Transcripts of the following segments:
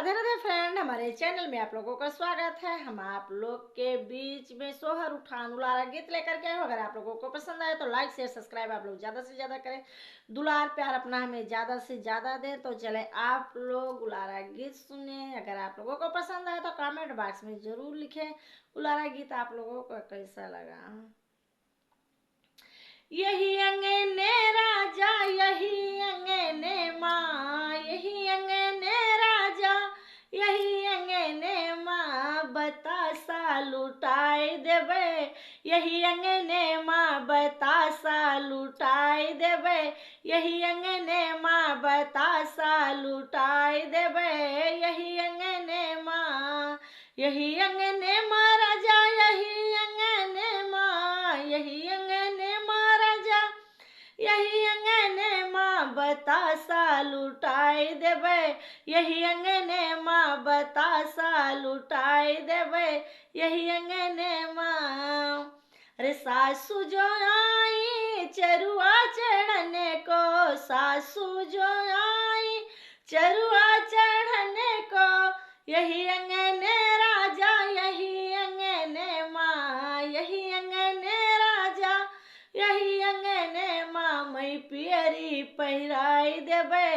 Radhe Radhe friend, हमारे channel में आप लोगों का स्वागत है। हम आप लोग के बीच में सोहर उठान दुलारा गीत लेकर के आए। अगर आप लोगों को पसंद आए तो लाइक शेयर सब्सक्राइब आप लोग ज़्यादा से ज़्यादा करें, दुलार प्यार अपना हमें ज़्यादा से ज़्यादा दें। तो चले आप लोग दुलारा गीत सुने। अगर आप लोगों को पसंद आए तो कमेंट बॉक्स में ज़रूर लिखें दुलारा गीत आप लोगों को कैसा लगा। यही अंगने राजा, यही अंगने माँ, यही अंगने राजा, यही अंगने माँ, बतासा लुटाई देवे। यही अंगने माँ, बतासा लुटाई देवे। यही अंगने माँ, बतासा लुटाई देवे। यही अंगने माँ, यही अंगने माँ राजा, यही अंगने माँ, यही अंगने माँ राजा, यही अंगने माँ, बतासा लुटाई देवे। यही अंगने माँ, बतासा लुटाई देवे। यही अंगने माँ। अरे सासू जो आई चरुआ चढ़ने को, सासू जो आई चरुआ चढ़ने को, यही अंगने राजा, यही अंगने माँ, यही अंगने राजा, यही अंगने माँ, मैं पियरी पहिराई देवे।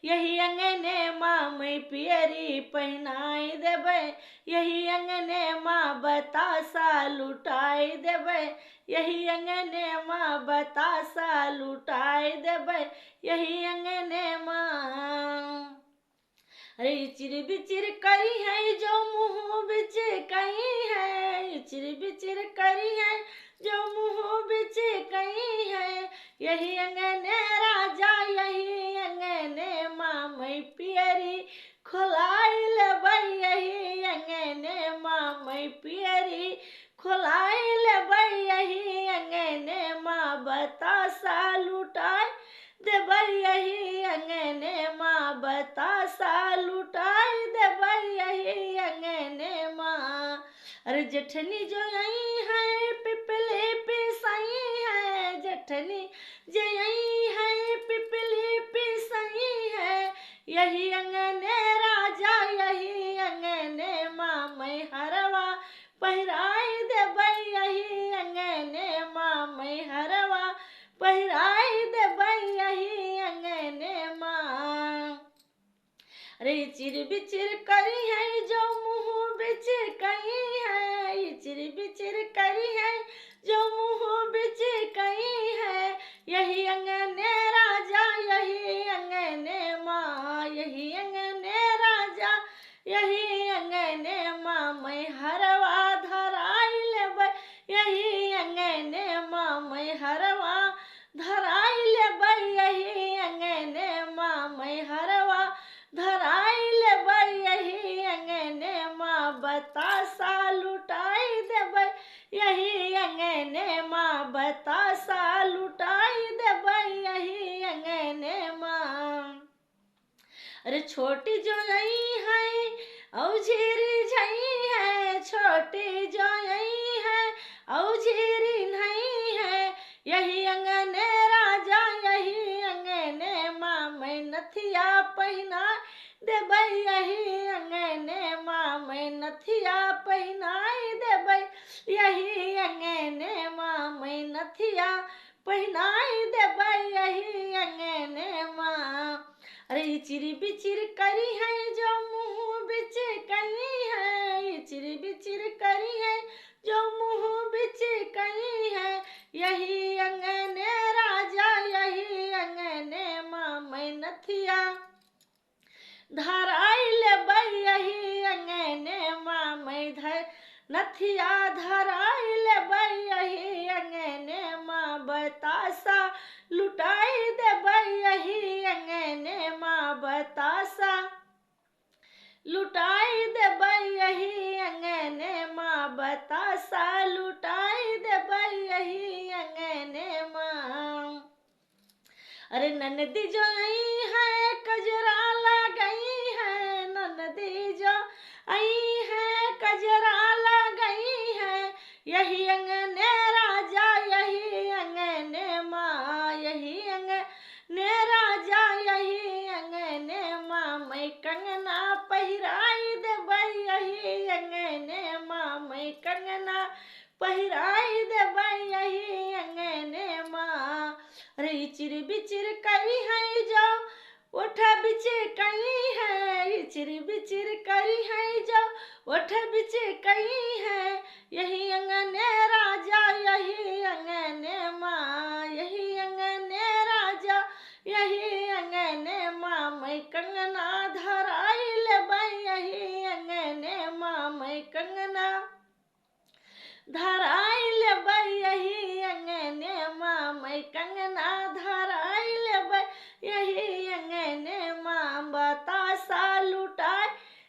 यही अंगने माँ, मैं पियरी पहनाई देवे। यही अंगने माँ, बतासा लुटाई देवे। यही अंगने माँ, बतासा लुटाई देवे। यही अंगने माँ। अरे इचिर बिचिर करी है जो मुँह बिच कही है, इचिर बिचिर करी है जो मुँह बिच कही है। यही अंगने राजा, यही अंगने माँ, मैं पियरी खोलाई लेबै। यही अंगने माँ, मैं पियरी खोलाई लेबै। यही अंगने माँ, बतासा लुटाई देबै। यही अंगने माँ, बतासा लुटाई देबै। यही अंगने माँ। अरे जेठनी जो आई है पिपली पिसई है, जेठनी जो आई है पिपली पिसई है। यही अंगने राजा, यही अंगने माँ, मैं हरवा पहिराई देबै। यही अंगने माँ, मैं हरवा पहिराई देबै। यही अंगने माँ। अरे चिर बिचिर करी है जो मुँह बिच कही है, चिर बिचिर करी है जो मुँह बिच कही है। यही अंगने राजा, यही अंगने माँ, यही अंगने राजा, यही अंगने माँ, मैं हरवा धराई लेबै। यही अंगने माँ, मैं हरवा धराई लेबै। यही अंगने माँ, मैं हरवा धराई लेबै। यही अंगने माँ, बतासा लुटाई देबै। यही अंगने माँ, बतासा लुटाई देबै। यही अंगने माँ। अरे छोटी जो आई है औझीरी झई है, छोटी जो आई है औझीरी नहीं है। यही अंगने राजा, यही अंगने माँ, मैं नथिया पहना देबै। यही अंगने माँ, मैं नथिया पहनाई देबै। यही अंगने माँ, मैं नथिया पहनाई देबै। यही अंगने माँ। अरे चिरी बिचिर करी है जो मुँह बिच कही है, चिर बिचिर करी है जो मुँह बिच कही है। यही अंगने राजा, यही अंगने माँ, मैं नथिया धराई लेबै। यही अंगने माँ, मैं नथिया धराई लेबै। यही अंगने माँ, बतासा लुटाई देबै। यही अंगने माँ, बतासा लुटाई देबै। यही अंगने माँ, बतासा लुटाई देबै। यही अंगने माँ। अरे ननदी जो आई है कजरा लगई है, ननदी जो आई है कजरा लगई है। यही अंगने राजा, यही अंगने माँ, यही अंगने राजा, यही अंगने माँ, मैं कंगना पहिरा पहिराई देबै यही अंगने माँ। रे इचिर बिचिर करी है जो ओठ बिच कई है, इचिर बिचिर करी है जो ओठ बिच कई है, यही अंगने राजा यही अंगने माँ, यही अंगने राजा यही अंगने माँ। मैं कंगना धराई लेबै यही अंगने माँ, मैं कंगना धराई लेबै यही अंगने माँ, मैं कंगना धराई लेबै यही अंगने माँ। बतासा लुटाई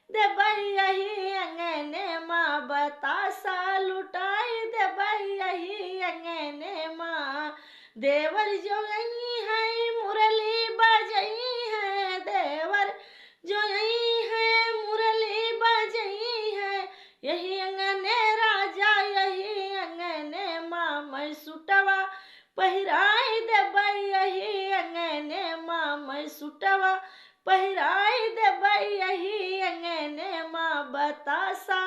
देबै यही अंगने माँ, बतासा लुटाई देबै यही अंगने माँ। देवर जो यही है मुरली बजई है, देवर जो यही है मुरली बजई है, यही अंगने राजा यही अंगने माँ। मैं सुटवा पहिराई देबै यही अंगने माँ, मैं सुटवा पहिराई देबै यही अंगने माँ। बतासा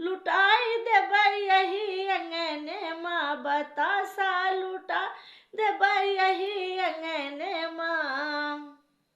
लुटाई देबै यही अंगने माँ, बतासा लुटा देबै यही अंगने